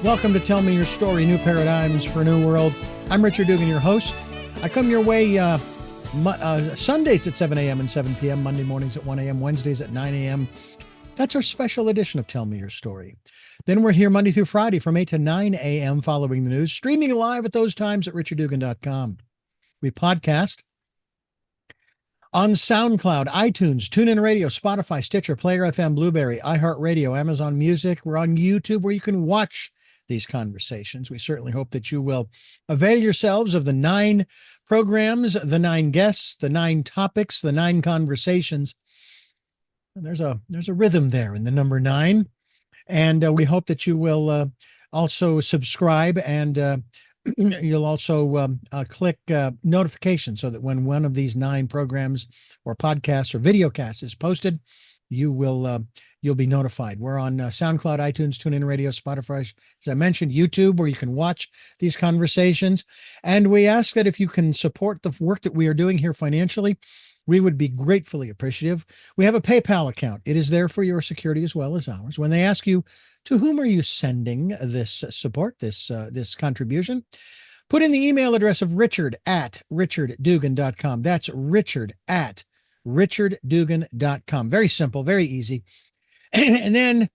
Welcome to Tell Me Your Story, New Paradigms for a New World. I'm Richard Dugan, your host. I come your way Sundays at 7 a.m. and 7 p.m., Monday mornings at 1 a.m., Wednesdays at 9 a.m. That's our special edition of Tell Me Your Story. Then we're here Monday through Friday from 8 to 9 a.m. following the news, streaming live at those times at richarddugan.com. We podcast on SoundCloud, iTunes, TuneIn Radio, Spotify, Stitcher, Player FM, Blueberry, iHeartRadio, Amazon Music. We're on YouTube where you can watch these conversations. We certainly hope that you will avail yourselves of the 9 programs, the 9 guests, the 9 topics, the 9 conversations. And there's a rhythm there in the number 9. And we hope that you will also subscribe and you'll also click notifications so that when one of these 9 programs or podcasts or videocasts is posted, you'll be notified. We're on SoundCloud, iTunes, TuneIn Radio, Spotify, as I mentioned, YouTube, where you can watch these conversations. And we ask that if you can support the work that we are doing here financially, we would be gratefully appreciative. We have a PayPal account. It is there for your security as well as ours. When they ask you, to whom are you sending this support, this contribution? Put in the email address of richard@richarddugan.com. That's richard@richarddugan.com. Very simple, very easy. And then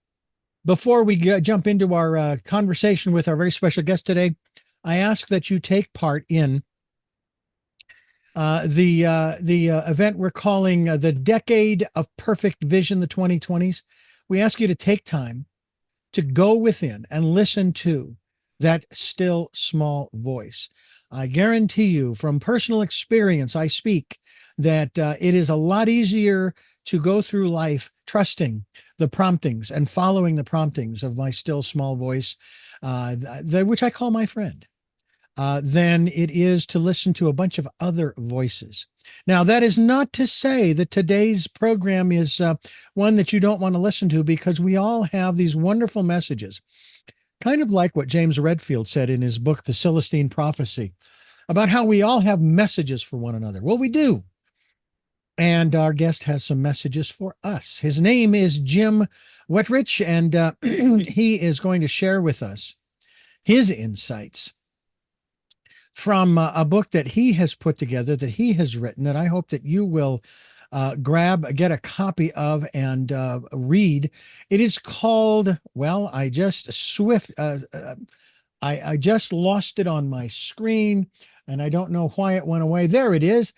before we jump into our conversation with our very special guest today, I ask that you take part in the event we're calling the Decade of Perfect Vision, the 2020s. We ask you to take time to go within and listen to that still small voice. I guarantee you from personal experience, I speak that it is a lot easier to go through life trusting the promptings and following the promptings of my still small voice, which I call my friend, than it is to listen to a bunch of other voices. Now, that is not to say that today's program is one that you don't want to listen to, because we all have these wonderful messages, kind of like what James Redfield said in his book, The Celestine Prophecy, about how we all have messages for one another. Well, we do. And our guest has some messages for us. His name is Jim Wetrich, and he is going to share with us his insights from a book that he has put together, that he has written, that I hope that you will get a copy of and read. It is called, well, I just lost it on my screen, and I don't know why it went away. There it is.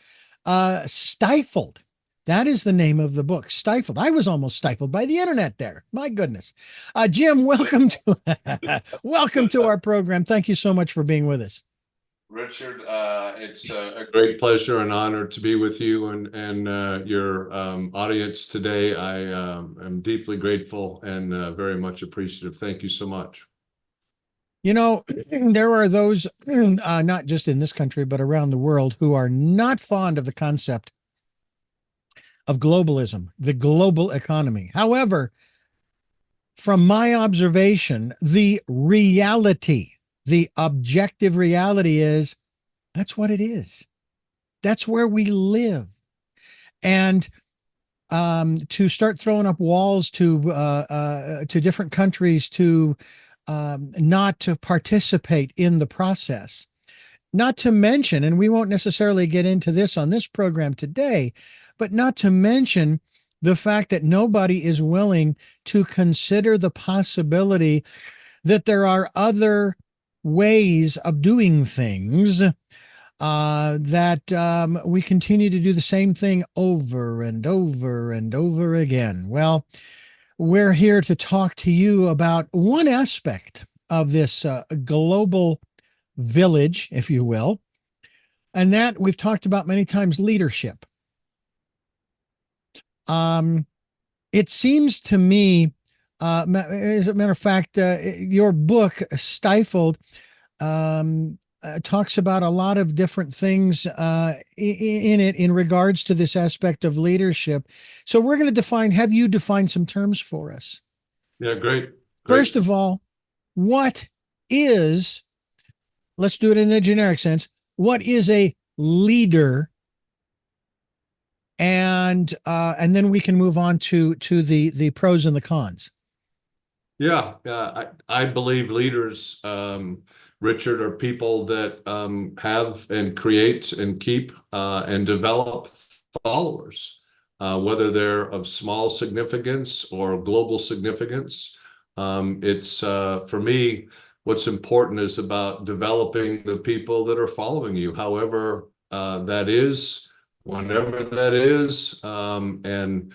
Stifled. That is the name of the book, Stifled. I was almost stifled by the internet there. My goodness. Jim, welcome to our program. Thank you so much for being with us. Richard, it's a great pleasure and honor to be with you and your audience today. I am deeply grateful and very much appreciative. Thank you so much. You know, there are those, not just in this country, but around the world, who are not fond of the concept of globalism, the global economy. However, from my observation, the objective reality is that's what it is. That's where we live. And to start throwing up walls to different countries not to participate in the process, not to mention, and we won't necessarily get into this on this program today, but not to mention the fact that nobody is willing to consider the possibility that there are other ways of doing things, that we continue to do the same thing over and over and over again. Well, we're here to talk to you about one aspect of this global village, if you will, and that we've talked about many times, leadership. It seems to me, as a matter of fact, your book, Stifled, talks about a lot of different things in it in regards to this aspect of leadership. So we're going to have you define some terms for us. Yeah, great. First of all, what is, let's do it in the generic sense, what is a leader? And then we can move on to the pros and the cons. Yeah, I believe leaders, Richard, are people that have and create and keep and develop followers, whether they're of small significance or global significance. It's for me, what's important is about developing the people that are following you, however that is, whenever that is, and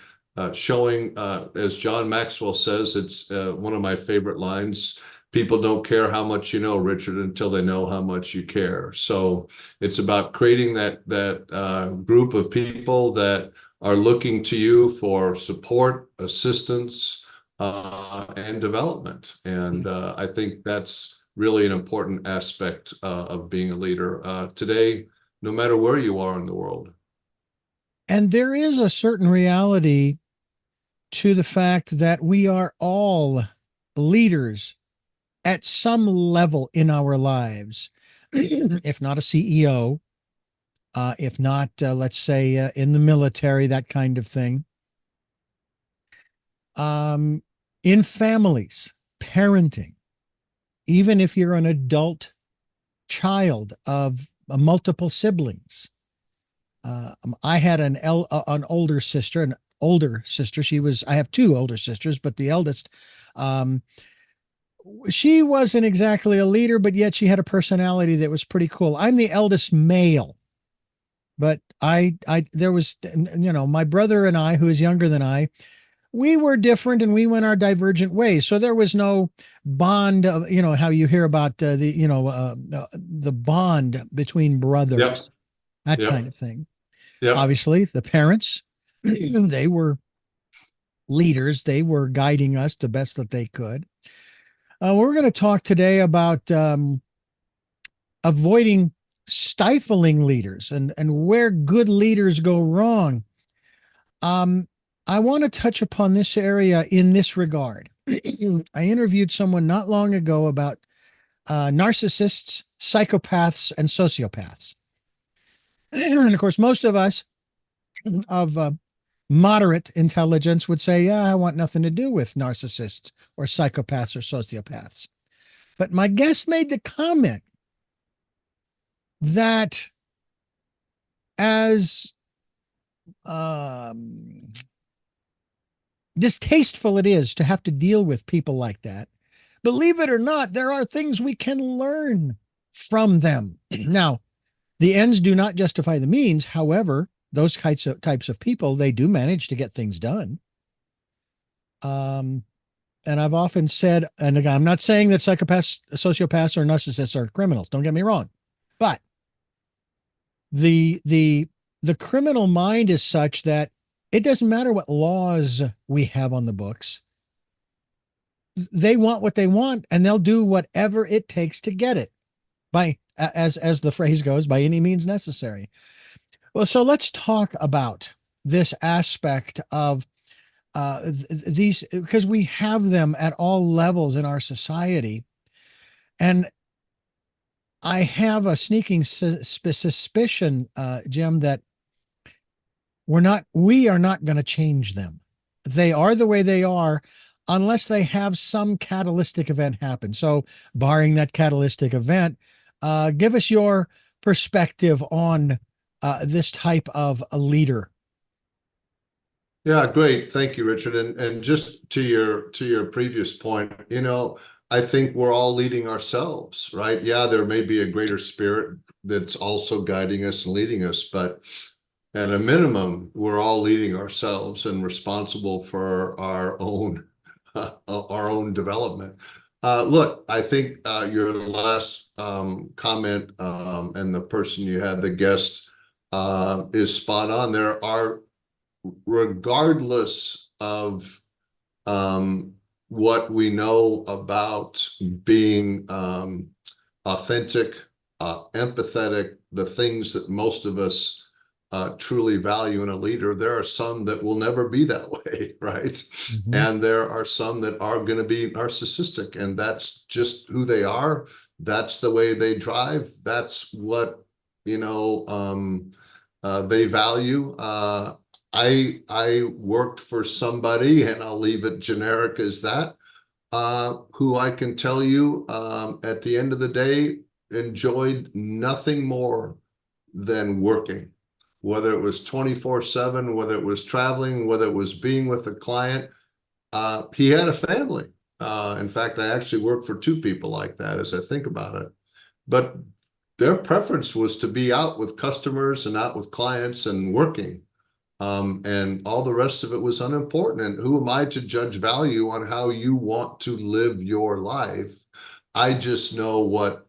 showing, as John Maxwell says, it's one of my favorite lines. People don't care how much you know, Richard, until they know how much you care. So it's about creating that group of people that are looking to you for support, assistance, and development. And I think that's really an important aspect of being a leader today, no matter where you are in the world. And there is a certain reality to the fact that we are all leaders at some level in our lives, if not a CEO, if not, let's say, in the military, that kind of thing. In families, parenting, even if you're an adult child of multiple siblings. I had an older sister, I have two older sisters, but the eldest, she wasn't exactly a leader, but yet she had a personality that was pretty cool. I'm the eldest male, but there was, my brother and I, who is younger than I, we were different and we went our divergent ways. So there was no bond of, how you hear about the bond between Yep, brothers, that kind yep, of thing. yep. Obviously, the parents, they were leaders. They were guiding us the best that they could. We're going to talk today about avoiding stifling leaders and where good leaders go wrong. Um, I want to touch upon this area in this regard. I interviewed someone not long ago about narcissists, psychopaths, and sociopaths. And of course, most of us of moderate intelligence would say, yeah, I want nothing to do with narcissists or psychopaths or sociopaths. But my guest made the comment that as um, distasteful it is to have to deal with people like that, believe it or not, there are things we can learn from them. Now, the ends do not justify the means. However, those types of people, they do manage to get things done. And I've often said, and again, I'm not saying that psychopaths, sociopaths, or narcissists are criminals. Don't get me wrong, but the the the criminal mind is such that it doesn't matter what laws we have on the books. They want what they want, and they'll do whatever it takes to get it by, as the phrase goes, by any means necessary. Well, so let's talk about this aspect of these, because we have them at all levels in our society. And I have a sneaking suspicion, Jim, that we are not going to change them. They are the way they are unless they have some catalytic event happen. So, barring that catalytic event, give us your perspective on this type of a leader. Yeah, great. Thank you, Richard. And just to your previous point, I think we're all leading ourselves, right? Yeah, there may be a greater spirit that's also guiding us and leading us, but at a minimum, we're all leading ourselves and responsible for our own development. Look, I think your last comment and the person you had, the guest, is spot on. There are, regardless of what we know about being authentic, empathetic, the things that most of us truly value in a leader, there are some that will never be that way, right? Mm-hmm. And there are some that are going to be narcissistic, and that's just who they are. That's the way they drive. That's what, they value. I worked for somebody, and I'll leave it generic as that, who I can tell you at the end of the day enjoyed nothing more than working, whether it was 24/7, whether it was traveling, whether it was being with a client. He had a family. In fact, I actually worked for two people like that as I think about it. But their preference was to be out with customers and out with clients and working. And all the rest of it was unimportant. And who am I to judge value on how you want to live your life? I just know what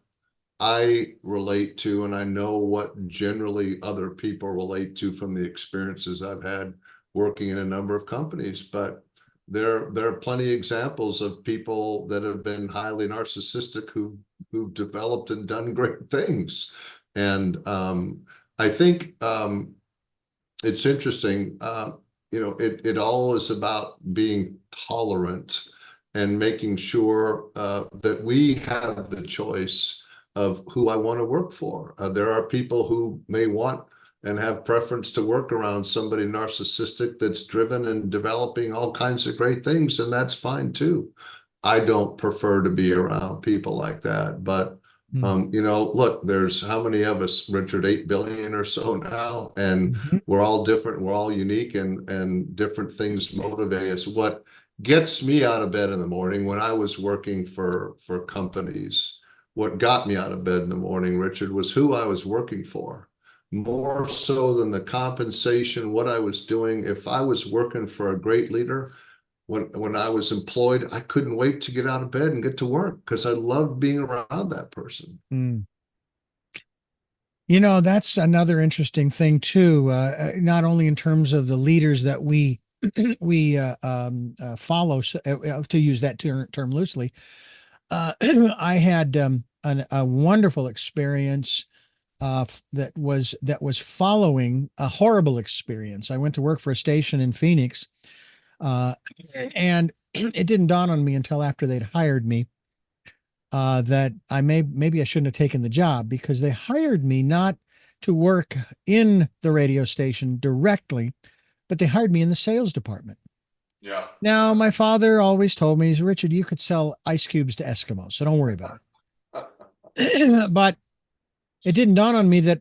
I relate to, and I know what generally other people relate to from the experiences I've had working in a number of companies. But there are plenty of examples of people that have been highly narcissistic who've developed and done great things. And I think it's interesting. It all is about being tolerant and making sure that we have the choice of who I want to work for. There are people who may want and have preference to work around somebody narcissistic that's driven and developing all kinds of great things, and that's fine too. I don't prefer to be around people like that, but look, there's how many of us, Richard, 8 billion or so now, and we're all different, we're all unique, and different things motivate us. What gets me out of bed in the morning when I was working for companies, what got me out of bed in the morning, Richard, was who I was working for. More so than the compensation, what I was doing. If I was working for a great leader, when I was employed, I couldn't wait to get out of bed and get to work because I loved being around that person. That's another interesting thing too. Not only in terms of the leaders that we follow, to use that term loosely. I had a wonderful experience that was following a horrible experience. I went to work for a station in Phoenix, and it didn't dawn on me until after they'd hired me that maybe I shouldn't have taken the job, because they hired me not to work in the radio station directly, but they hired me in the sales department. Yeah. Now, my father always told me, Richard, you could sell ice cubes to Eskimos, so don't worry about it. But it didn't dawn on me that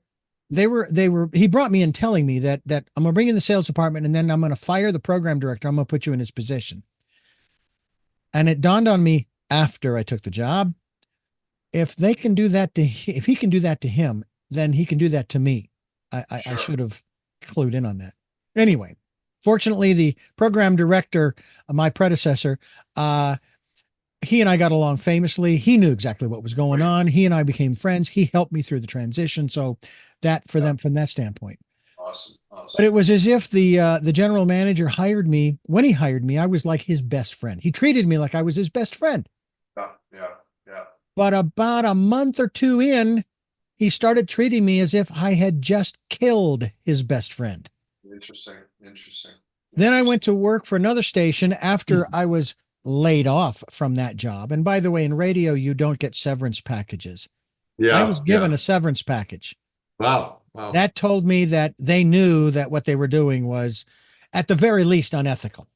he brought me in telling me that I'm going to bring in the sales department, and then I'm going to fire the program director. I'm going to put you in his position. And it dawned on me after I took the job, if he can do that to him, then he can do that to me. I should have clued in on that. Anyway, fortunately, the program director, my predecessor, he and I got along famously. He knew exactly what was going on. He and I became friends. He helped me through the transition. So that for them, from that standpoint. Awesome. But it was as if the general manager hired me. When he hired me, I was like his best friend. He treated me like I was his best friend. Yeah. But about a month or two in, he started treating me as if I had just killed his best friend. Interesting. Then I went to work for another station after I was laid off from that job. And by the way, in radio, you don't get severance packages. Yeah. I was given a severance package. Wow. That told me that they knew that what they were doing was at the very least unethical.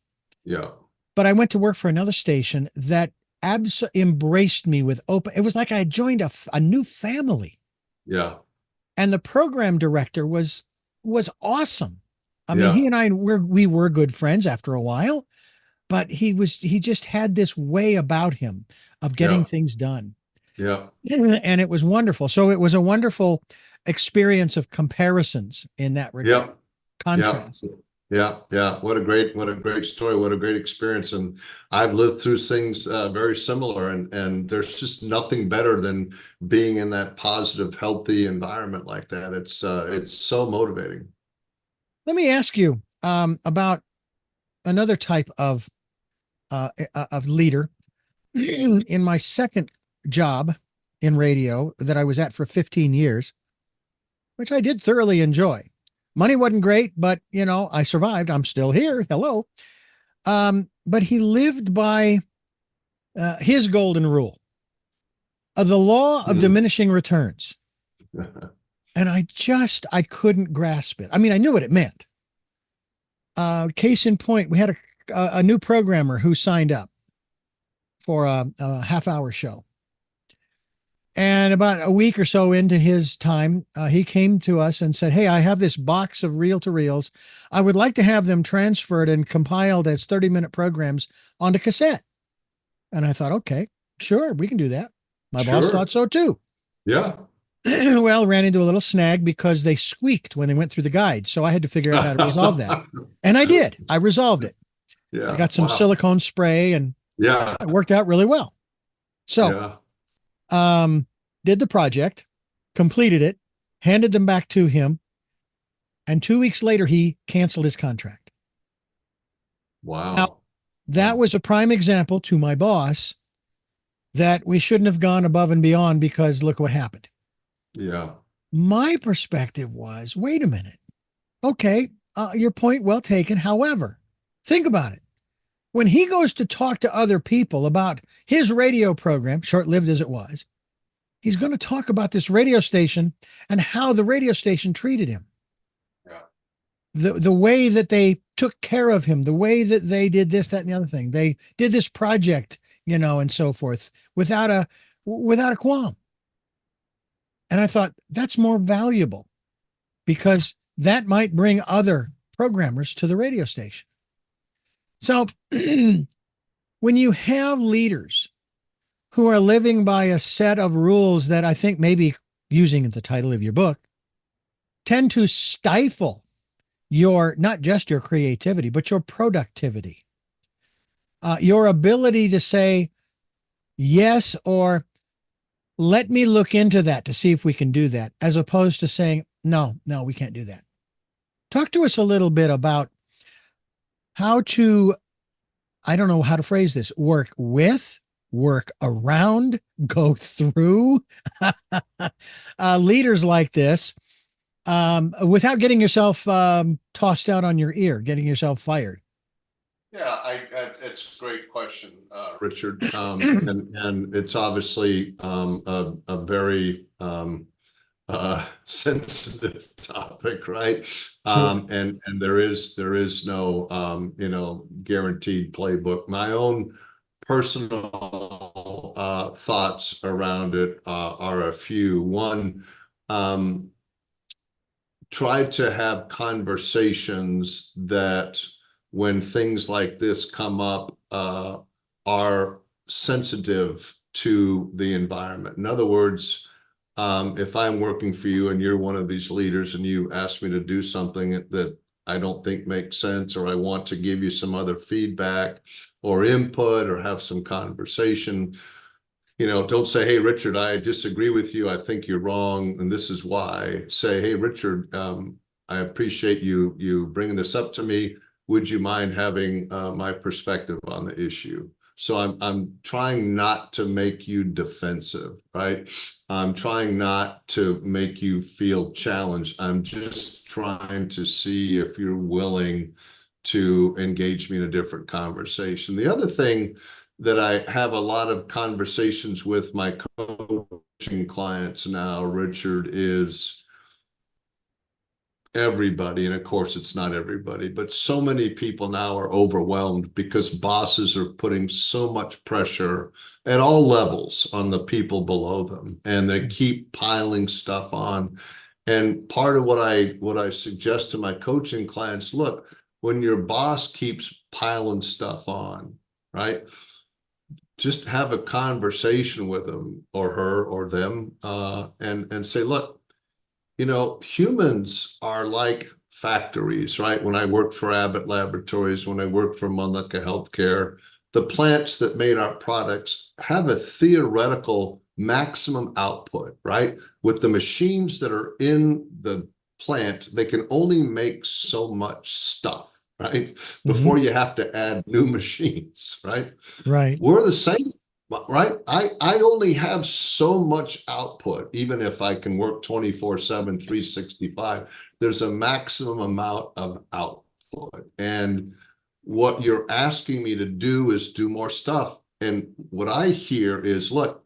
Yeah. But I went to work for another station that embraced me with open. It was like I had joined a new family. Yeah. And the program director was awesome. I mean, he and I we were good friends after a while, but he just had this way about him of getting things done. Yeah. And it was wonderful. So it was a wonderful experience of comparisons in that regard. Contrast. Yeah. What a great story. What a great experience. And I've lived through things very similar, and there's just nothing better than being in that positive, healthy environment like that. It's so motivating. Let me ask you about another type of leader. In my second job in radio that I was at for 15 years, which I did thoroughly enjoy. Money wasn't great, but I survived. I'm still here. Hello. But he lived by his golden rule of the law of diminishing returns. And I couldn't grasp it. I mean, I knew what it meant. Case in point, we had a new programmer who signed up for a half-hour show. And about a week or so into his time, he came to us and said, "Hey, I have this box of reel-to-reels. I would like to have them transferred and compiled as 30-minute programs onto cassette." And I thought, okay, sure, we can do that. My boss thought so too. Yeah. Well, ran into a little snag because they squeaked when they went through the guide. So I had to figure out how to resolve that. And I did. I resolved it. Yeah. I got some silicone spray and it worked out really well. So, did the project, completed it, handed them back to him. And 2 weeks later, he canceled his contract. Wow. Now, that was a prime example to my boss that we shouldn't have gone above and beyond because look what happened. Yeah. My perspective was, wait a minute. Okay, your point well taken. However, think about it. When he goes to talk to other people about his radio program, short-lived as it was, he's going to talk about this radio station and how the radio station treated him. Yeah. The way that they took care of him, the way that they did this, that, and the other thing. They did this project, and so forth without a qualm. And I thought that's more valuable because that might bring other programmers to the radio station. So when you have leaders who are living by a set of rules that I think maybe using the title of your book tend to stifle not just your creativity, but your productivity, your ability to say yes, or let me look into that to see if we can do that, as opposed to saying, no, we can't do that. Talk to us a little bit about how to, I don't know how to phrase this, work with, work around, go through leaders like this without getting yourself tossed out on your ear, getting yourself fired. Yeah, it's a great question, Richard. And it's obviously a very sensitive topic, right? Sure. And there is no guaranteed playbook. My own personal thoughts around it are a few. One, try to have conversations that when things like this come up are sensitive to the environment. In other words, if I'm working for you and you're one of these leaders and you ask me to do something that I don't think makes sense, or I want to give you some other feedback or input or have some conversation, don't say, "Hey, Richard, I disagree with you. I think you're wrong, and this is why." Say, "Hey, Richard, I appreciate you bringing this up to me. Would you mind having my perspective on the issue?" So I'm trying not to make you defensive, right? I'm trying not to make you feel challenged. I'm just trying to see if you're willing to engage me in a different conversation. The other thing that I have a lot of conversations with my coaching clients now, Richard, is everybody, and of course it's not everybody, but so many people now are overwhelmed because bosses are putting so much pressure at all levels on the people below them, and they keep piling stuff on. And part of what I suggest to my coaching clients, look, when your boss keeps piling stuff on, right? Just have a conversation with them or her or them and say, look, humans are like factories, right? When I worked for Abbott Laboratories, when I worked for Mullica Healthcare, the plants that made our products have a theoretical maximum output, right? With the machines that are in the plant, they can only make so much stuff, right? Before you have to add new machines, right? Right. We're the same, right? I only have so much output, even if I can work 24/7, 365. There's a maximum amount of output. And what you're asking me to do is do more stuff. And what I hear is, look,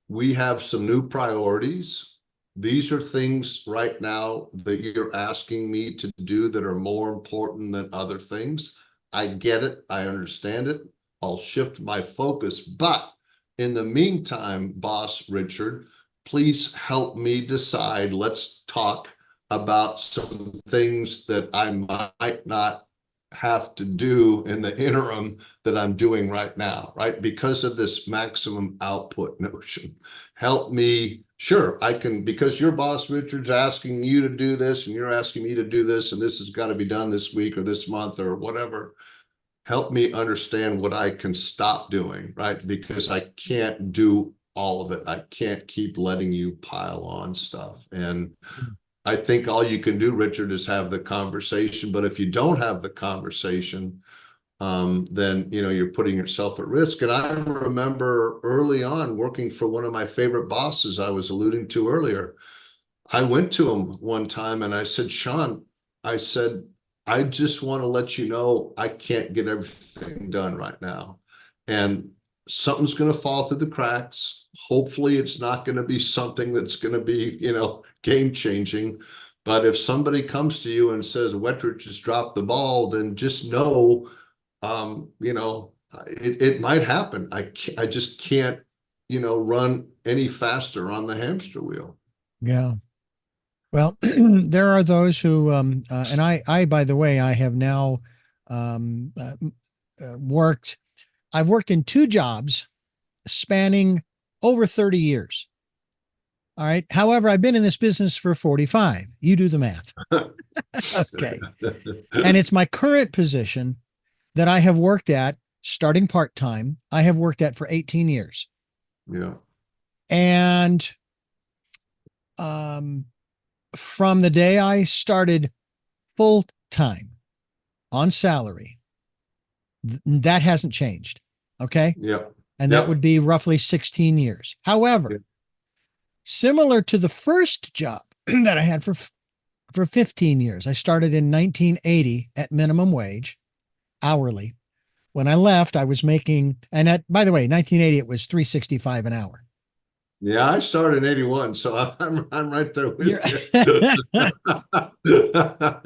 we have some new priorities. These are things right now that you're asking me to do that are more important than other things. I get it. I understand it. I'll shift my focus. But in the meantime, boss Richard, please help me decide. Let's talk about some things that I might not have to do in the interim that I'm doing right now, right? Because of this maximum output notion. Help me. Sure, I can, because your boss Richard's asking you to do this and you're asking me to do this, and this has got to be done this week or this month or whatever. Help me understand what I can stop doing, right? Because I can't do all of it. I can't keep letting you pile on stuff. And I think all you can do, Richard, is have the conversation. But if you don't have the conversation, then you're putting yourself at risk. And I remember early on working for one of my favorite bosses I was alluding to earlier. I went to him one time and I said, Sean, I said, I just want to let you know I can't get everything done right now. And something's going to fall through the cracks. Hopefully it's not going to be something that's going to be, game changing. But if somebody comes to you and says, Wetrich just dropped the ball, then just know, it might happen. I just can't, run any faster on the hamster wheel. Yeah. Well, there are those who, and I, by the way, I have now I've worked in 2 jobs spanning over 30 years. All right. However, I've been in this business for 45. You do the math. Okay. And it's my current position that I have worked at, starting part-time, I have worked at for 18 years. Yeah. And from the day I started full time on salary, that hasn't changed. Okay. Yeah. And that would be roughly 16 years. However, similar to the first job that I had for 15 years, I started in 1980 at minimum wage hourly. When I left, I was making, and by the way, 1980, it was $3.65 an hour. Yeah, I started in 81, so I'm right there with you.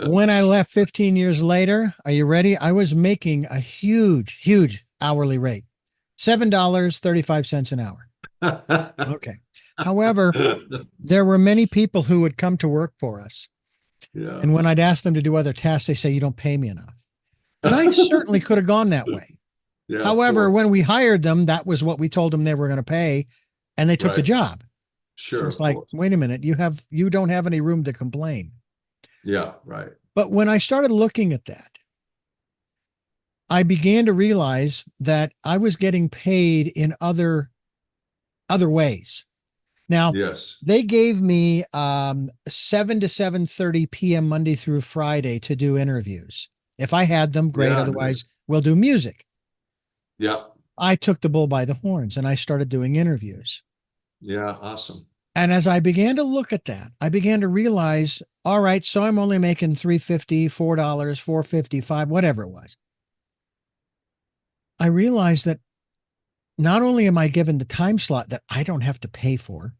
When I left 15 years later, are you ready? I was making a huge hourly rate, $7.35 an hour. Okay. However, there were many people who would come to work for us. Yeah. And when I'd ask them to do other tasks, they say, you don't pay me enough. And I certainly could have gone that way. Yeah, however, when we hired them, that was what we told them they were going to pay. And they took the job. Sure. So it's like, wait a minute, you don't have any room to complain. Yeah, right. But when I started looking at that, I began to realize that I was getting paid in other ways. Now, they gave me 7 to 7:30 p.m. Monday through Friday to do interviews. If I had them, great. Otherwise, we'll do music. Yeah. I took the bull by the horns and I started doing interviews. Yeah, awesome. And as I began to look at that, I began to realize, all right, so I'm only making $3.50, $4, $4.55, whatever it was. I realized that not only am I given the time slot that I don't have to pay for,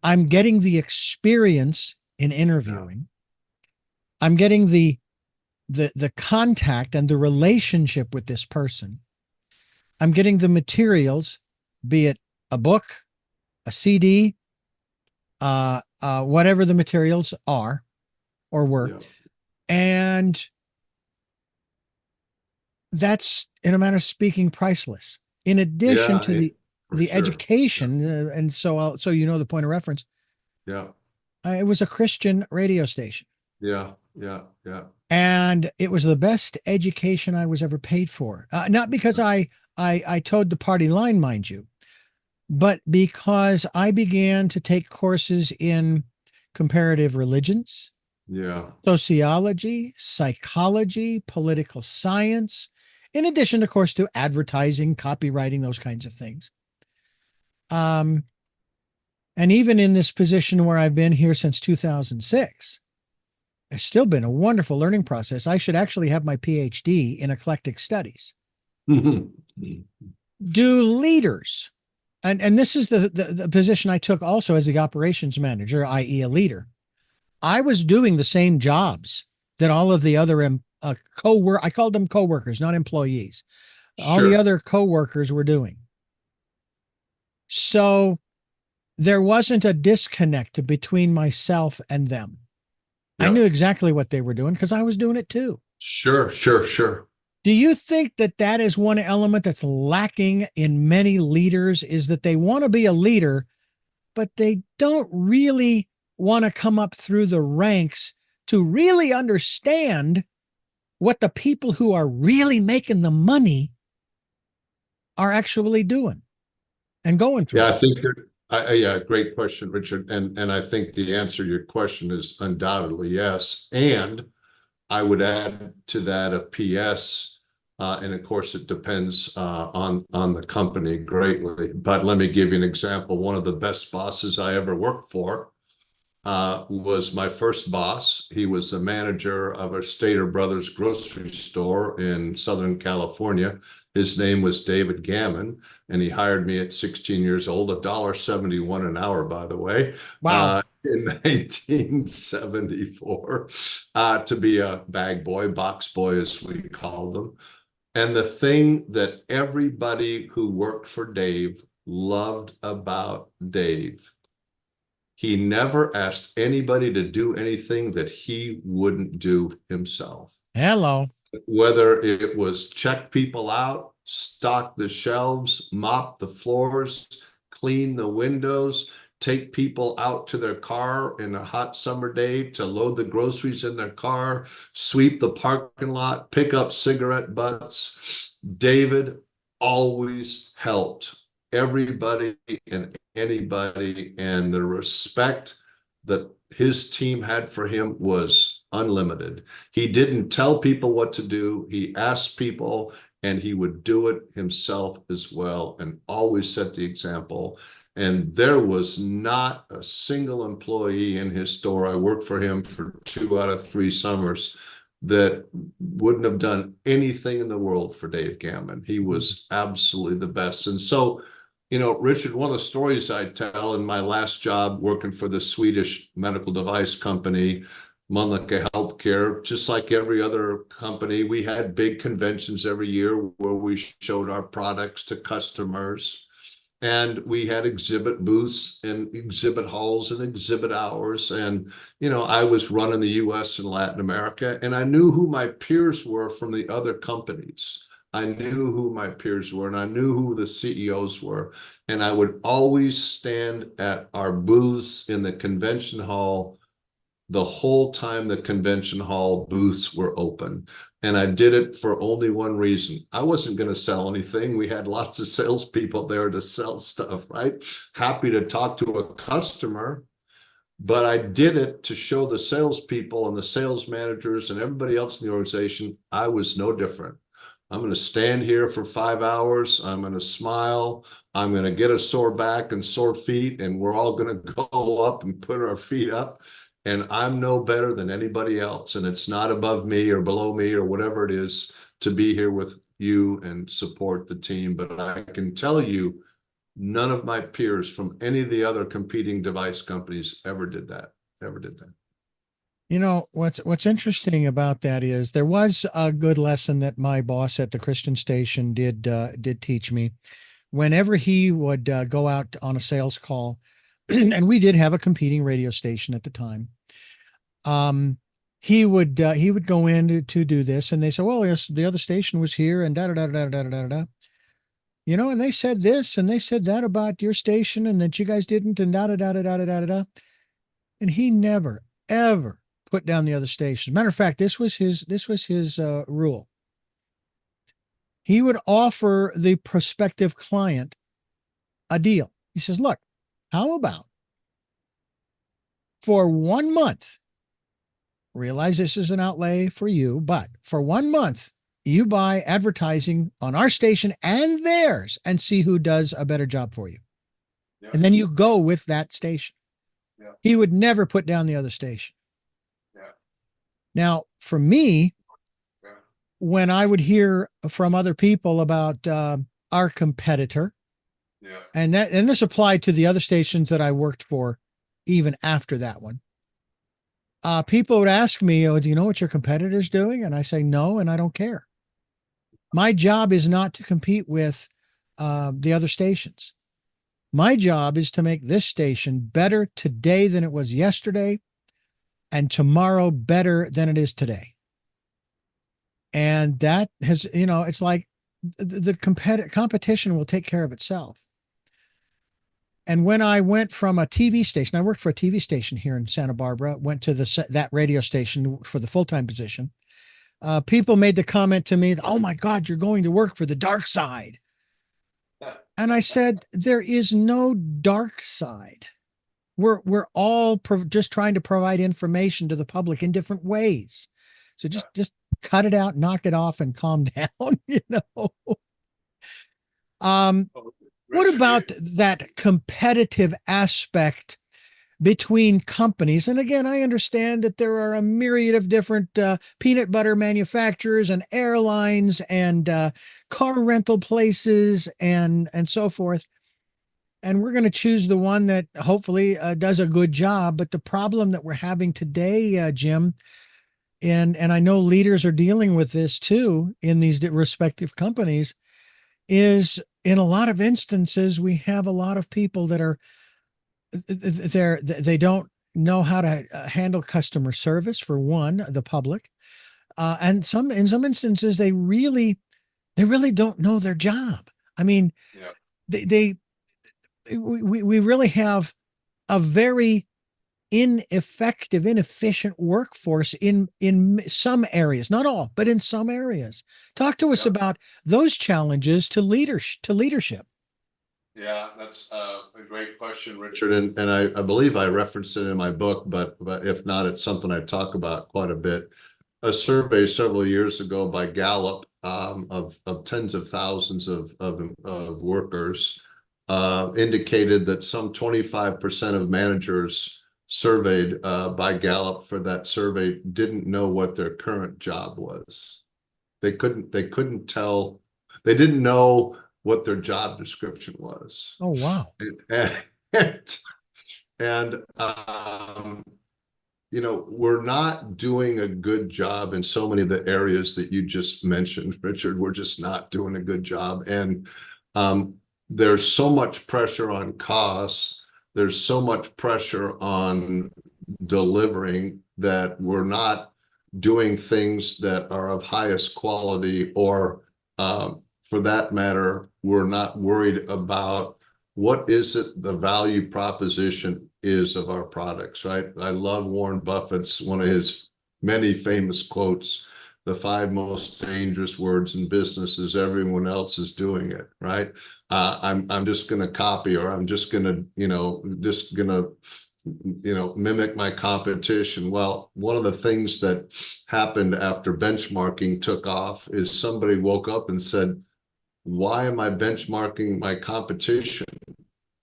I'm getting the experience in interviewing. I'm getting the contact and the relationship with this person. I'm getting the materials, be it a book, a CD, whatever the materials are or were. Yeah. And that's, in a manner of speaking, priceless. In addition to the education, and so you know the point of reference. Yeah. It was a Christian radio station. Yeah. And it was the best education I was ever paid for. Not because I towed the party line, mind you, but because I began to take courses in comparative religions, sociology, psychology, political science, in addition, of course, to advertising, copywriting, those kinds of things. And even in this position where I've been here since 2006, it's still been a wonderful learning process. I should actually have my PhD in eclectic studies. Do leaders, and this is the position I took also as the operations manager, i.e. a leader. I was doing the same jobs that all of the other I called them coworkers, not employees. all the Sure. other coworkers were doing. So there wasn't a disconnect between myself and them. I Yeah. knew exactly what they were doing because I was doing it too. Sure. Sure. Sure. Do you think that that is one element that's lacking in many leaders is that they want to be a leader, but they don't really want to come up through the ranks to really understand what the people who are really making the money are actually doing and going through? Yeah, I think yeah, great question, Richard. And I think the answer to your question is undoubtedly yes. And I would add to that a PS, and of course it depends on the company greatly. But let me give you an example. One of the best bosses I ever worked for was my first boss. He was the manager of a Stater Brothers grocery store in Southern California. His name was David Gammon, and he hired me at 16 years old, $1.71 an hour, by the way, Wow. in 1974, to be a bag boy, box boy, as we called them. And the thing that everybody who worked for Dave loved about Dave, he never asked anybody to do anything that he wouldn't do himself. Hello. Whether it was check people out, stock the shelves, mop the floors, clean the windows, take people out to their car in a hot summer day to load the groceries in their car, sweep the parking lot, pick up cigarette butts. David always helped everybody and anybody, and the respect that his team had for him was unlimited. He didn't tell people what to do. He asked people, and he would do it himself as well, and always set the example. And there was not a single employee in his store. I worked for him for 2 out of 3 summers that wouldn't have done anything in the world for Dave Gammon. He was absolutely the best. And so, Richard, one of the stories I tell in my last job working for the Swedish medical device company, Mölnlycke Healthcare, just like every other company, we had big conventions every year where we showed our products to customers. And we had exhibit booths and exhibit halls and exhibit hours. And, I was running the US and Latin America, and I knew who my peers were from the other companies. I knew who my peers were, and I knew who the CEOs were. And I would always stand at our booths in the convention hall the whole time the convention hall booths were open. And I did it for only one reason. I wasn't going to sell anything. We had lots of salespeople there to sell stuff, right? Happy to talk to a customer, but I did it to show the salespeople and the sales managers and everybody else in the organization I was no different. I'm going to stand here for 5 hours. I'm going to smile. I'm going to get a sore back and sore feet, and we're all going to go up and put our feet up. And I'm no better than anybody else. And it's not above me or below me or whatever it is to be here with you and support the team. But I can tell you, none of my peers from any of the other competing device companies ever did that. What's interesting about that is there was a good lesson that my boss at the Christian station did teach me. Whenever he would go out on a sales call, and we did have a competing radio station at the time. He would go in to do this, and they said, well, yes, the other station was here and da da da da da da da da. And they said this and they said that about your station and that you guys didn't and da da da da da da da da. And he never ever put down the other stations. Matter of fact, this was his rule. He would offer the prospective client a deal. He says, look, how about for 1 month, realize this is an outlay for you, but for 1 month, you buy advertising on our station and theirs and see who does a better job for you. Yeah. And then you go with that station. Yeah. He would never put down the other station. Yeah. Now, for me, yeah, when I would hear from other people about our competitor, yeah, and this applied to the other stations that I worked for even after that one, people would ask me, oh, do you know what your competitor's doing? And I say, no, and I don't care. My job is not to compete with the other stations. My job is to make this station better today than it was yesterday, and tomorrow better than it is today. And that has, it's like the competition will take care of itself. And when I went from a TV station, I worked for a TV station here in Santa Barbara, went to that radio station for the full-time position. People made the comment to me, "Oh my God, you're going to work for the dark side." And I said, there is no dark side. We're all just trying to provide information to the public in different ways. So just cut it out, knock it off, and calm down. What about that competitive aspect between companies? And again, I understand that there are a myriad of different peanut butter manufacturers and airlines and car rental places and so forth. And we're going to choose the one that hopefully does a good job. But the problem that we're having today, Jim, and I know leaders are dealing with this too in these respective companies, is in a lot of instances, we have a lot of people that are they don't know how to handle customer service, for one, the public, and in some instances they really don't know their job. I mean, yeah. We really have a very inefficient workforce in some areas, not all, but in some areas. Talk to us about those challenges to leadership. Yeah, that's a great question, Richard. And I believe I referenced it in my book, but if not, it's something I talk about quite a bit. A survey several years ago by Gallup of tens of thousands of workers indicated that some 25% of managers surveyed by Gallup for that survey didn't know what their current job was. They couldn't tell. They didn't know what their job description was. Oh, wow. And we're not doing a good job in so many of the areas that you just mentioned, Richard. We're just not doing a good job. And there's so much pressure on costs. There's so much pressure on delivering that we're not doing things that are of highest quality, or for that matter, we're not worried about what is it the value proposition is of our products, right? I love Warren Buffett's, one of his many famous quotes, the 5 most dangerous words in business is everyone else is doing it, right? I'm just going to copy, or I'm just going to, mimic my competition. Well, one of the things that happened after benchmarking took off is somebody woke up and said, why am I benchmarking my competition?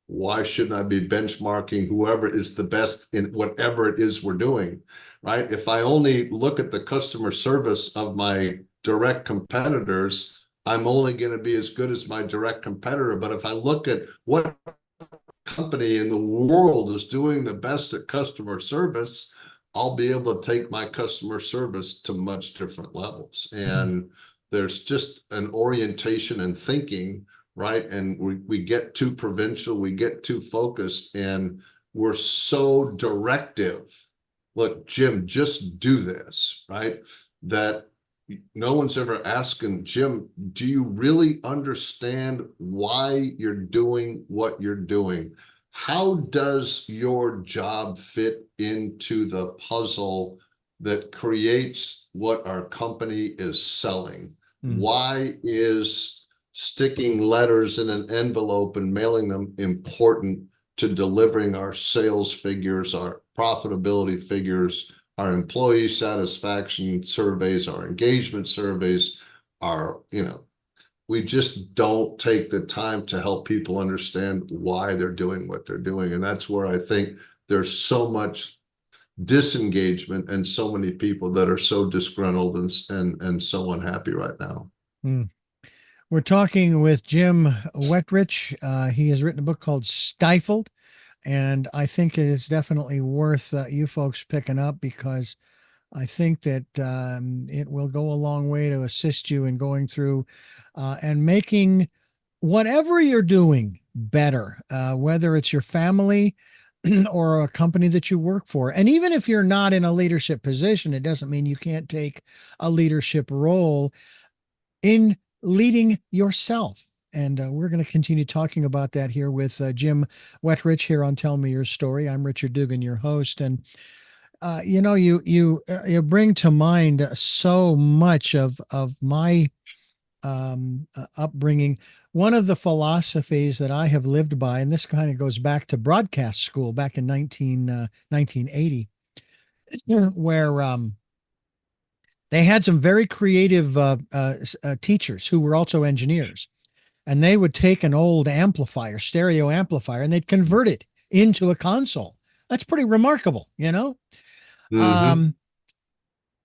Why shouldn't I be benchmarking whoever is the best in whatever it is we're doing, right? If I only look at the customer service of my direct competitors, I'm only going to be as good as my direct competitor. But if I look at what company in the world is doing the best at customer service, I'll be able to take my customer service to much different levels. And there's just an orientation and thinking, right? And we get too provincial, we get too focused, and we're so directive. Look, Jim, just do this, right? That no one's ever asking, Jim, do you really understand why you're doing what you're doing? How does your job fit into the puzzle that creates what our company is selling? Why is sticking letters in an envelope and mailing them important to delivering our sales figures, our profitability figures, our employee satisfaction surveys, our engagement surveys, we just don't take the time to help people understand why they're doing what they're doing. And that's where I think there's so much disengagement and so many people that are so disgruntled and so unhappy right now. We're talking with Jim Wetrich. He has written a book called Stifled, and I think it is definitely worth you folks picking up, because I think that it will go a long way to assist you in going through and making whatever you're doing better, whether it's your family or a company that you work for. And even if you're not in a leadership position, it doesn't mean you can't take a leadership role in leading yourself. And we're going to continue talking about that here with Jim Wetrich here on Tell Me Your Story. I'm Richard Dugan, your host. And you bring to mind so much of my upbringing. One of the philosophies that I have lived by, and this kind of goes back to broadcast school back in 1980, where they had some very creative teachers who were also engineers. And they would take an old amplifier, stereo amplifier, and they'd convert it into a console. That's pretty remarkable, you know? Mm-hmm.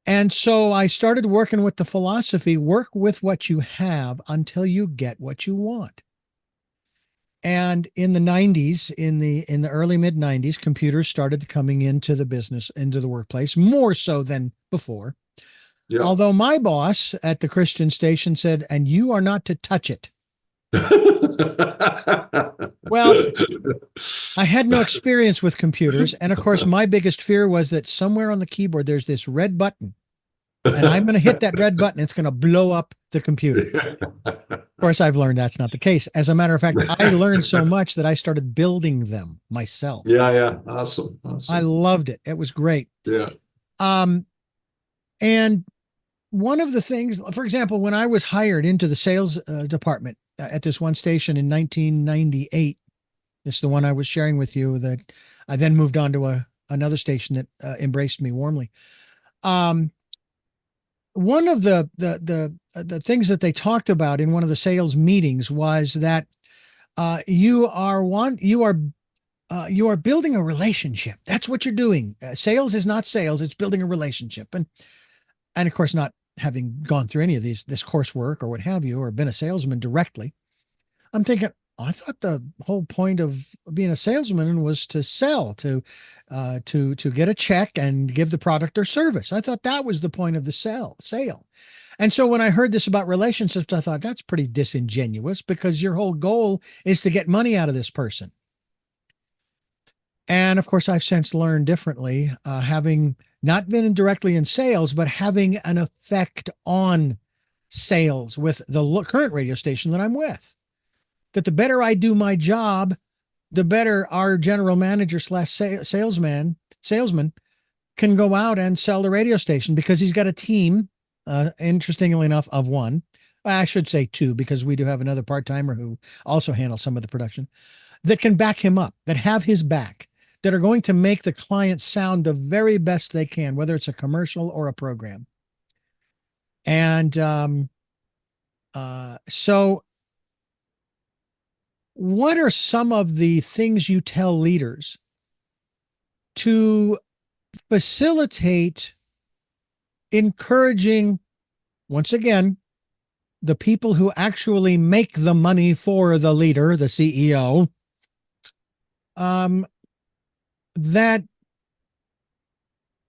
And so I started working with the philosophy, work with what you have until you get what you want. And in the 90s, in the early mid 90s, computers started coming into the business, into the workplace, more so than before. Yeah. Although my boss at the Christian station said, and you are not to touch it. Well, I had no experience with computers. And of course, my biggest fear was that somewhere on the keyboard, there's this red button. And I'm going to hit that red button. It's going to blow up the computer. Of course, I've learned that's not the case. As a matter of fact, I learned so much that I started building them myself. Yeah. Awesome. I loved it. It was great. Yeah. And one of the things, for example, when I was hired into the sales department at this one station in 1998, this is the one I was sharing with you, that I then moved on to another station that embraced me warmly. One of the things that they talked about in one of the sales meetings was that you are building a relationship. That's what you're doing. Sales is not sales; it's building a relationship. And of course, not having gone through any of this coursework or what have you, or been a salesman directly, I'm thinking, I thought the whole point of being a salesman was to sell, to get a check and give the product or service. I thought that was the point of the sale. And so when I heard this about relationships, I thought that's pretty disingenuous, because your whole goal is to get money out of this person. And of course, I've since learned differently, having not been directly in sales, but having an effect on sales with the current radio station that I'm with. That the better I do my job, the better our general manager slash salesman can go out and sell the radio station, because he's got a team, interestingly enough, of one. I should say two, because we do have another part-timer who also handles some of the production, that can back him up, that have his back, that are going to make the client sound the very best they can, whether it's a commercial or a program. And so what are some of the things you tell leaders to facilitate encouraging, once again, the people who actually make the money for the leader, the CEO, that,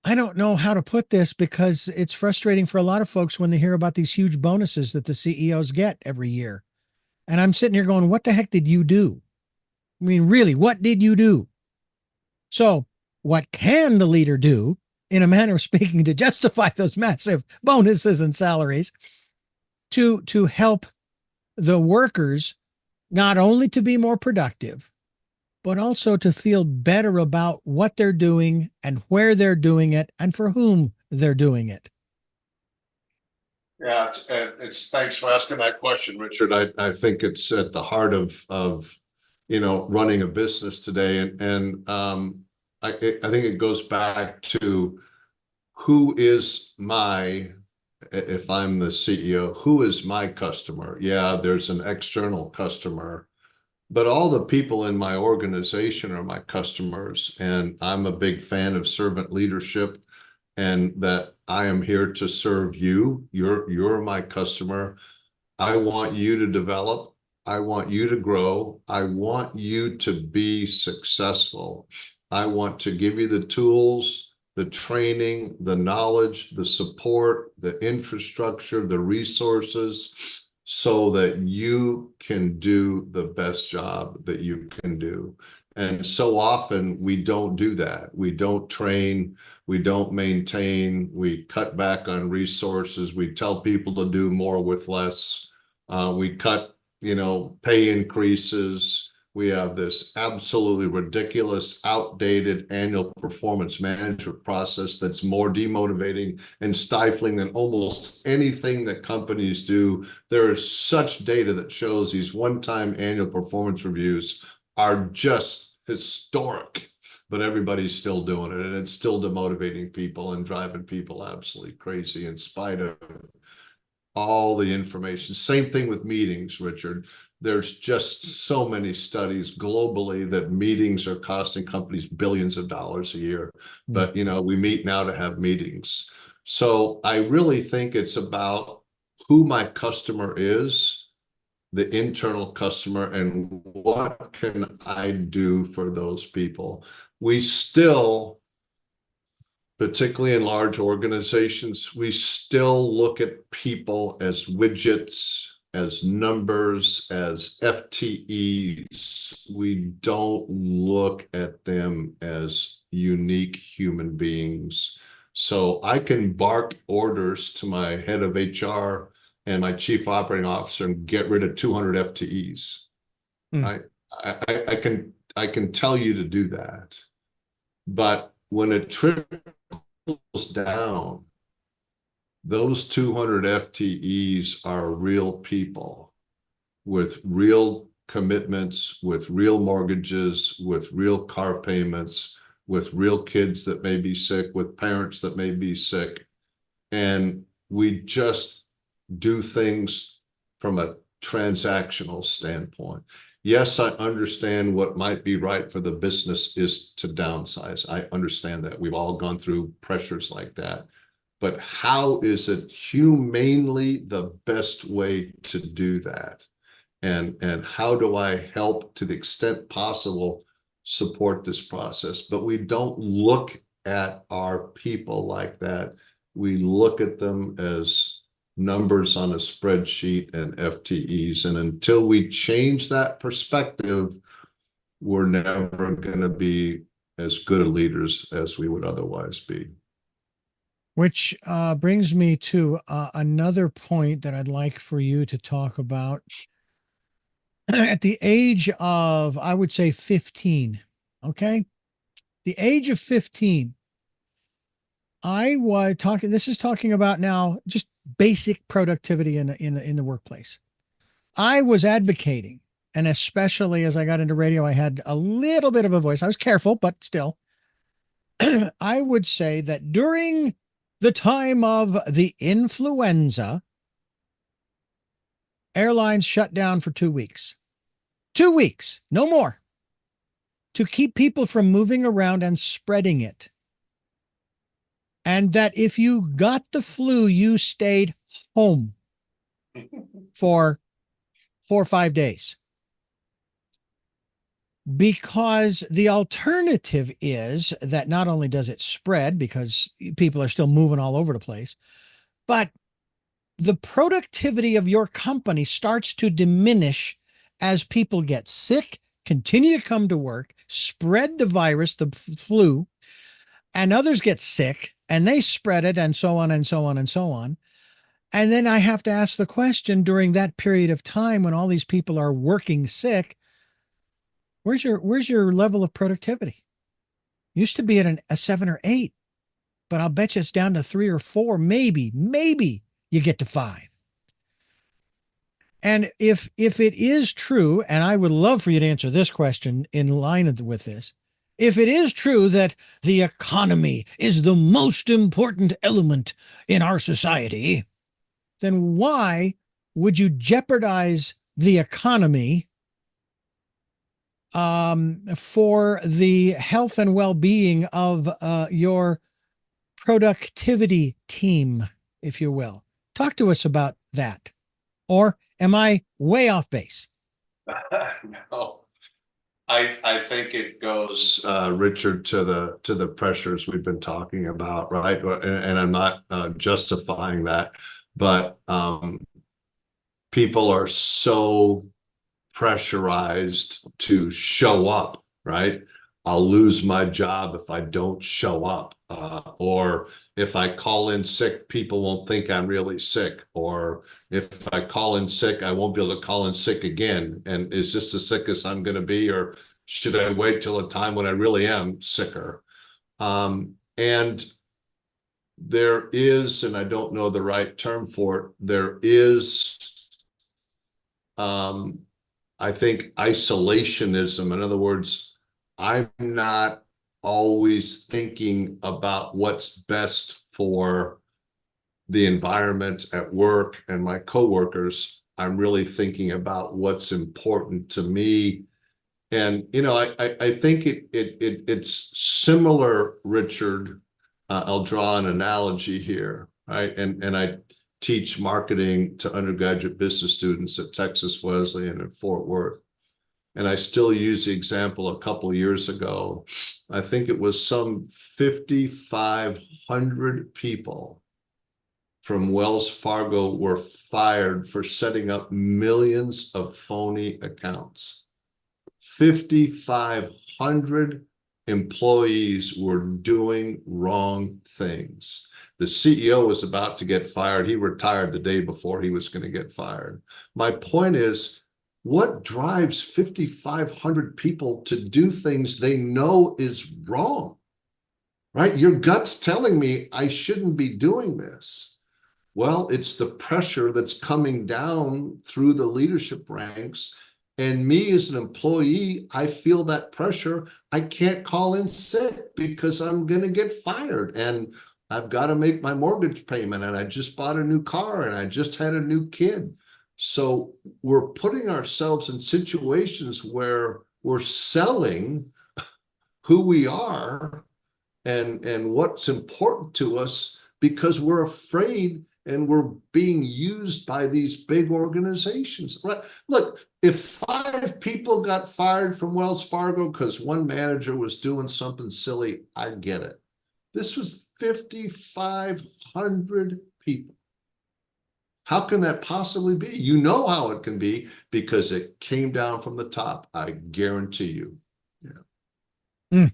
I don't know how to put this, because it's frustrating for a lot of folks when they hear about these huge bonuses that the CEOs get every year. And I'm sitting here going, what the heck did you do? I mean, really, what did you do? So what can the leader do, in a manner of speaking, to justify those massive bonuses and salaries, to help the workers not only to be more productive, but also to feel better about what they're doing and where they're doing it and for whom they're doing it? Yeah, it's thanks for asking that question, Richard. I think it's at the heart of running a business today, and I think it goes back to who is if I'm the CEO, who is my customer? Yeah, there's an external customer, but all the people in my organization are my customers, and I'm a big fan of servant leadership, and that I am here to serve you. You're my customer. I want you to develop. I want you to grow. I want you to be successful. I want to give you the tools the training, the knowledge, the support, the infrastructure, the resources, so that you can do the best job that you can do. And so often we don't do that. We don't train, we don't maintain, we cut back on resources, we tell people to do more with less. We cut, pay increases. We have this absolutely ridiculous, outdated annual performance management process that's more demotivating and stifling than almost anything that companies do. There is such data that shows these one-time annual performance reviews are just historic, but everybody's still doing it, and it's still demotivating people and driving people absolutely crazy in spite of all the information. Same thing with meetings, Richard. There's just so many studies globally that meetings are costing companies billions of dollars a year. But, we meet now to have meetings. So I really think it's about who my customer is, the internal customer, and what can I do for those people. We still, particularly in large organizations, we still look at people as widgets, as numbers, as FTEs. We don't look at them as unique human beings. So I can bark orders to my head of HR and my chief operating officer and get rid of 200 FTEs. I can tell you to do that. But when it trickles down, those 200 FTEs are real people with real commitments, with real mortgages, with real car payments, with real kids that may be sick, with parents that may be sick. And we just do things from a transactional standpoint. Yes, I understand what might be right for the business is to downsize. I understand that. We've all gone through pressures like that. But how is it humanely the best way to do that? And how do I help, to the extent possible, support this process? But we don't look at our people like that. We look at them as numbers on a spreadsheet and FTEs. And until we change that perspective, we're never going to be as good leaders as we would otherwise be. Which brings me to another point that I'd like for you to talk about. At the age of, I would say 15, okay? The age of 15, I was talking, this is talking about now just basic productivity in the workplace. I was advocating, and especially as I got into radio, I had a little bit of a voice. I was careful, but still, I would say that during the time of the influenza, airlines shut down for 2 weeks. 2 weeks, no more, to keep people from moving around and spreading it. And that if you got the flu, you stayed home for 4 or 5 days. Because the alternative is that not only does it spread because people are still moving all over the place, but the productivity of your company starts to diminish as people get sick, continue to come to work, spread the virus, the flu, and others get sick and they spread it, and so on and so on and so on. And then I have to ask the question, during that period of time when all these people are working sick, where's your level of productivity? Used to be at a 7 or 8, but I'll bet you it's down to 3 or 4. Maybe you get to 5. And if it is true, and I would love for you to answer this question in line with this, if it is true that the economy is the most important element in our society, then why would you jeopardize the economy for the health and well-being of your productivity team, if you will? Talk to us about that. Or am I way off base? No. I think it goes, Richard, to the pressures we've been talking about, right? And I'm not justifying that, but people are so pressurized to show up, right? I'll lose my job if I don't show up. Or if I call in sick, people won't think I'm really sick. Or if I call in sick, I won't be able to call in sick again. And is this the sickest I'm going to be? Or should I wait till a time when I really am sicker? And there is, and I don't know the right term for it, there is, I think, isolationism. In other words, I'm not always thinking about what's best for the environment at work and my coworkers. I'm really thinking about what's important to me. And I think it's similar, Richard. I'll draw an analogy here, right? And I teach marketing to undergraduate business students at Texas Wesleyan and Fort Worth. And I still use the example a couple of years ago. I think it was some 5,500 people from Wells Fargo were fired for setting up millions of phony accounts. 5,500 employees were doing wrong things. The CEO was about to get fired. He retired the day before he was going to get fired. My point is, what drives 5,500 people to do things they know is wrong, right? Your gut's telling me I shouldn't be doing this. Well, it's the pressure that's coming down through the leadership ranks. And me as an employee, I feel that pressure. I can't call in sick because I'm going to get fired. And I've got to make my mortgage payment. And I just bought a new car and I just had a new kid. So we're putting ourselves in situations where we're selling who we are and what's important to us because we're afraid and we're being used by these big organizations. Look, if 5 people got fired from Wells Fargo because one manager was doing something silly, I get it. This was 5,500 people. How can that possibly be? You know how it can be because it came down from the top. I guarantee you. Yeah.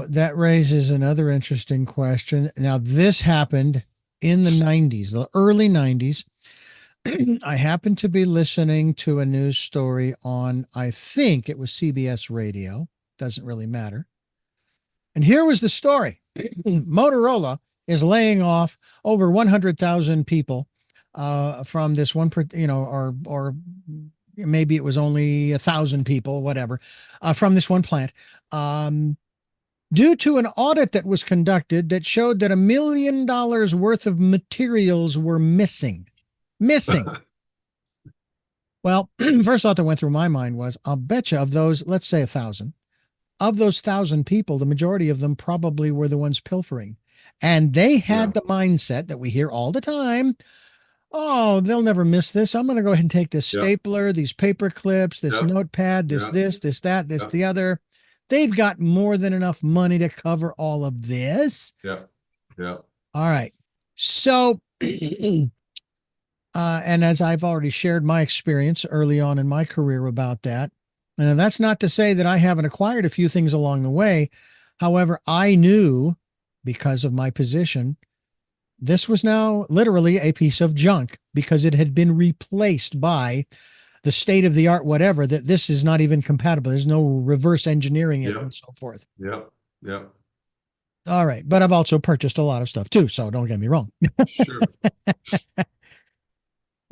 That raises another interesting question. Now, this happened in the 90s, the early 90s. I happened to be listening to a news story on, I think it was CBS radio. Doesn't really matter. And here was the story. Motorola is laying off over 100,000 people from this one, or maybe it was only 1,000 people, whatever, from this one plant, due to an audit that was conducted that showed that $1 million worth of materials were missing. Well, first thought that went through my mind was, I'll bet you of those, let's say 1,000, of those 1,000 people, the majority of them probably were the ones pilfering. And they had the mindset that we hear all the time. Oh, they'll never miss this. I'm going to go ahead and take this stapler, these paper clips, this notepad, this, that, the other. They've got more than enough money to cover all of this. Yeah. All right. So, and as I've already shared my experience early on in my career about that, and that's not to say that I haven't acquired a few things along the way. However, I knew, because of my position, this was now literally a piece of junk because it had been replaced by the state of the art, whatever, that this is not even compatible. There's no reverse engineering it and so forth. Yeah. All right. But I've also purchased a lot of stuff too. So don't get me wrong. Sure.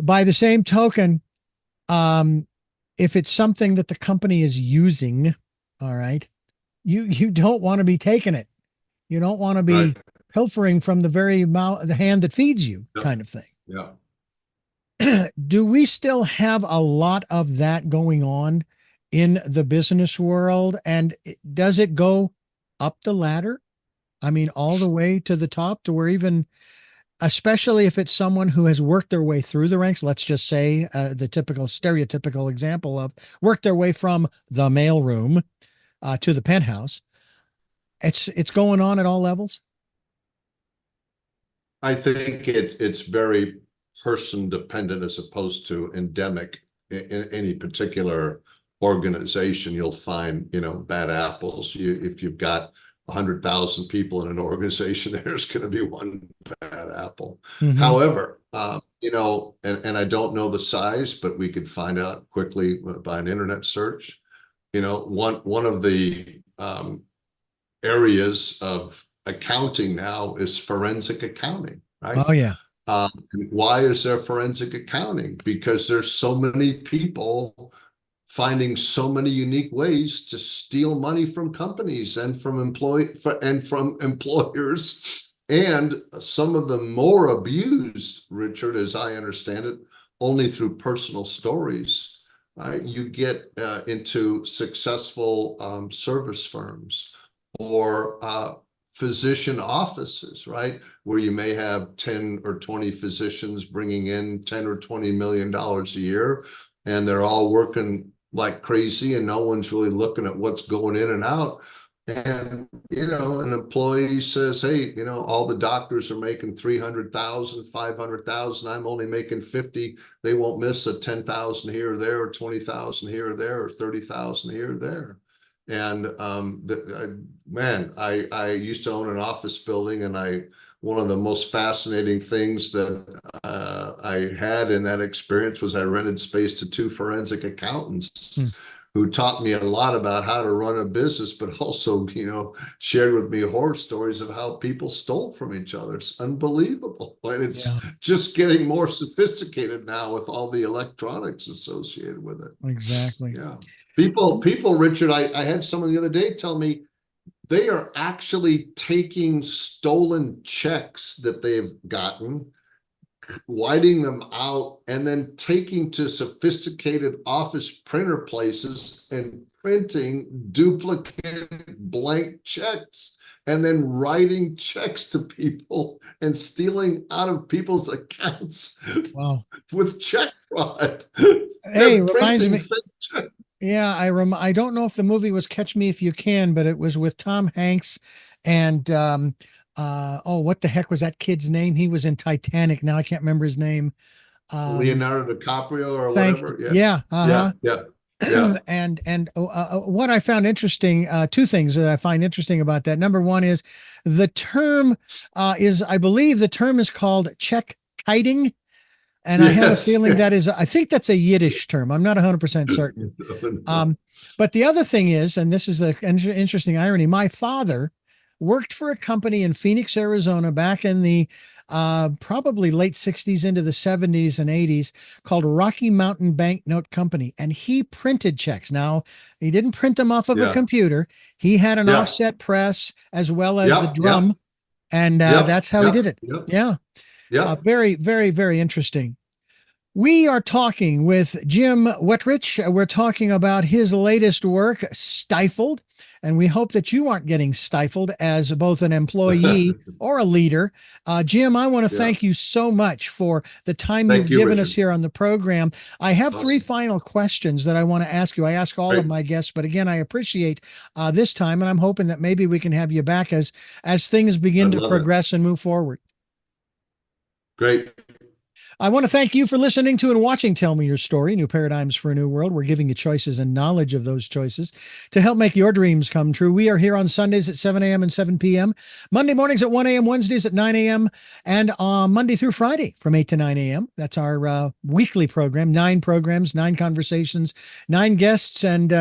By the same token, if it's something that the company is using, all right, you don't want to be taking it. You don't want to be pilfering from the very mouth, the hand that feeds you, kind of thing. Yeah. Do we still have a lot of that going on in the business world? And does it go up the ladder? I mean, all the way to the top to where even especially if it's someone who has worked their way through the ranks. Let's just say the typical stereotypical example of worked their way from the mailroom to the penthouse. It's going on at all levels. I think it's very person dependent as opposed to endemic. In any particular organization, you'll find, bad apples. If you've got 100,000 people in an organization, there's going to be one bad apple. Mm-hmm. However, and I don't know the size, but we could find out quickly by an internet search. One of the areas of accounting now is forensic accounting, right? Oh yeah. Why is there forensic accounting? Because there's so many people finding so many unique ways to steal money from companies and from employers, and some of them more abused, Richard, as I understand it, only through personal stories. Right? You get into successful service firms or physician offices, right? Where you may have 10 or 20 physicians bringing in 10 or $20 million a year, and they're all working like crazy and no one's really looking at what's going in and out. And, an employee says, hey, all the doctors are making 300,000, 500,000. I'm only making 50. They won't miss a 10,000 here or there, or 20,000 here or there, or 30,000 here or there. And I used to own an office building, and one of the most fascinating things that I had in that experience was I rented space to two forensic accountants who taught me a lot about how to run a business, but also, shared with me horror stories of how people stole from each other. It's unbelievable. And it's just getting more sophisticated now with all the electronics associated with it. Exactly. Yeah. People, Richard, I had someone the other day tell me they are actually taking stolen checks that they've gotten, whiting them out, and then taking to sophisticated office printer places and printing duplicate blank checks, and then writing checks to people and stealing out of people's accounts. Wow. With check fraud. Hey, reminds me. Yeah, I don't know if the movie was Catch Me If You Can, but it was with Tom Hanks and what the heck was that kid's name? He was in Titanic. Now I can't remember his name. Leonardo DiCaprio or whatever. Yeah. Uh-huh. Yeah. And what I found interesting, two things that I find interesting about that. Number one is the term I believe the term is called check kiting. And I have a feeling I think that's a Yiddish term. I'm not 100% certain. But the other thing is, and this is an interesting irony, my father worked for a company in Phoenix, Arizona, back in the probably late 60s into the 70s and 80s, called Rocky Mountain Banknote Company. And he printed checks. Now, he didn't print them off of a computer. He had an offset press as well as the drum. And that's how he did it. Yeah. Very, very, very interesting. We are talking with Jim Wetrich. We're talking about his latest work, Stifled, and we hope that you aren't getting stifled as both an employee or a leader. Jim, I want to thank you so much for the time you've given us here on the program. I have three final questions that I want to ask you. I ask all of my guests, but again, I appreciate this time, and I'm hoping that maybe we can have you back as things begin to progress and move forward. Great. I want to thank you for listening to and watching Tell Me Your Story, New Paradigms for a New World. We're giving you choices and knowledge of those choices to help make your dreams come true. We are here on Sundays at 7 a.m. and 7 p.m., Monday mornings at 1 a.m., Wednesdays at 9 a.m., and Monday through Friday from 8 to 9 a.m. That's our weekly program, 9 programs, 9 conversations, 9 guests, and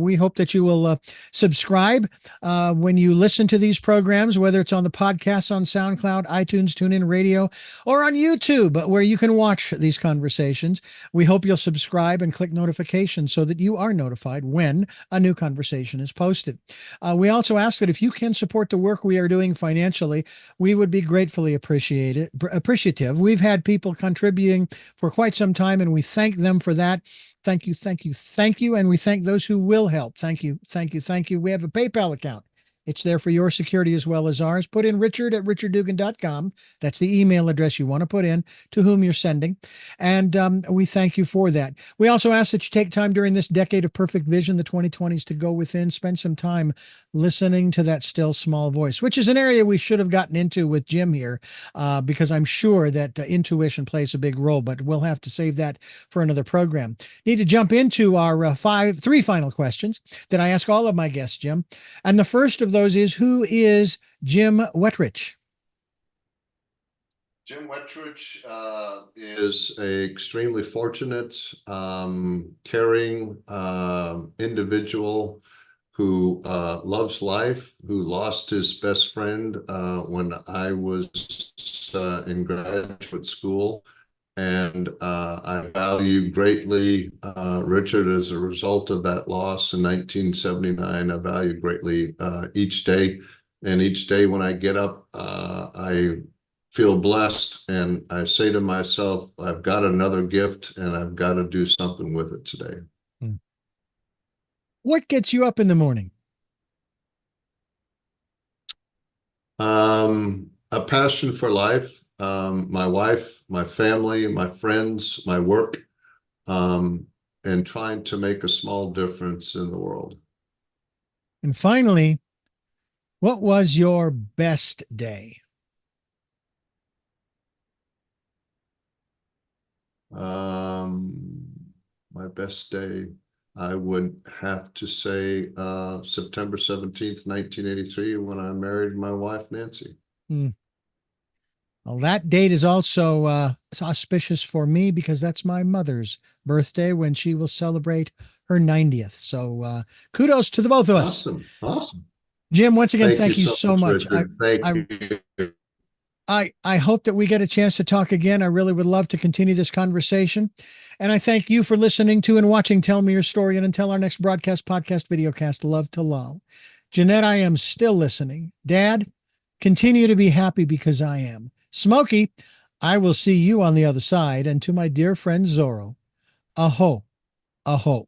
we hope that you will subscribe when you listen to these programs, whether it's on the podcast on SoundCloud, iTunes, TuneIn Radio, or on YouTube, where you can watch these conversations. We hope you'll subscribe and click notifications so that you are notified when a new conversation is posted. We also ask that if you can support the work we are doing financially, we would be gratefully appreciative. We've had people contributing for quite some time, and we thank them for that. Thank you, thank you, thank you. And we thank those who will help. Thank you, thank you, thank you. We have a PayPal account. It's there for your security as well as ours. Put in richard@richarddugan.com. That's the email address you want to put in to whom you're sending. And we thank you for that. We also ask that you take time during this decade of perfect vision, the 2020s, to go within, spend some time listening to that still small voice, which is an area we should have gotten into with Jim here, because I'm sure that intuition plays a big role, but we'll have to save that for another program. Need to jump into our three final questions that I ask all of my guests, Jim. And the first of those is, who is Jim Wetrich? Jim Wetrich is a extremely fortunate, caring individual who loves life, who lost his best friend when I was in graduate school. And I value greatly Richard as a result of that loss in 1979. I value greatly each day. And each day when I get up, I feel blessed. And I say to myself, I've got another gift and I've got to do something with it today. What gets you up in the morning? A passion for life. My wife, my family, my friends, my work, and trying to make a small difference in the world. And finally, what was your best day? My best day, I would have to say September 17th, 1983, when I married my wife, Nancy. Well, that date is also auspicious for me because that's my mother's birthday, when she will celebrate her 90th. So kudos to the both of us. Awesome. Jim, once again, thank you so much. Thank you. I hope that we get a chance to talk again. I really would love to continue this conversation. And I thank you for listening to and watching Tell Me Your Story. And until our next broadcast, podcast, videocast, love to lull. Jeanette, I am still listening. Dad, continue to be happy because I am. Smokey, I will see you on the other side. And to my dear friend Zorro, aho, aho.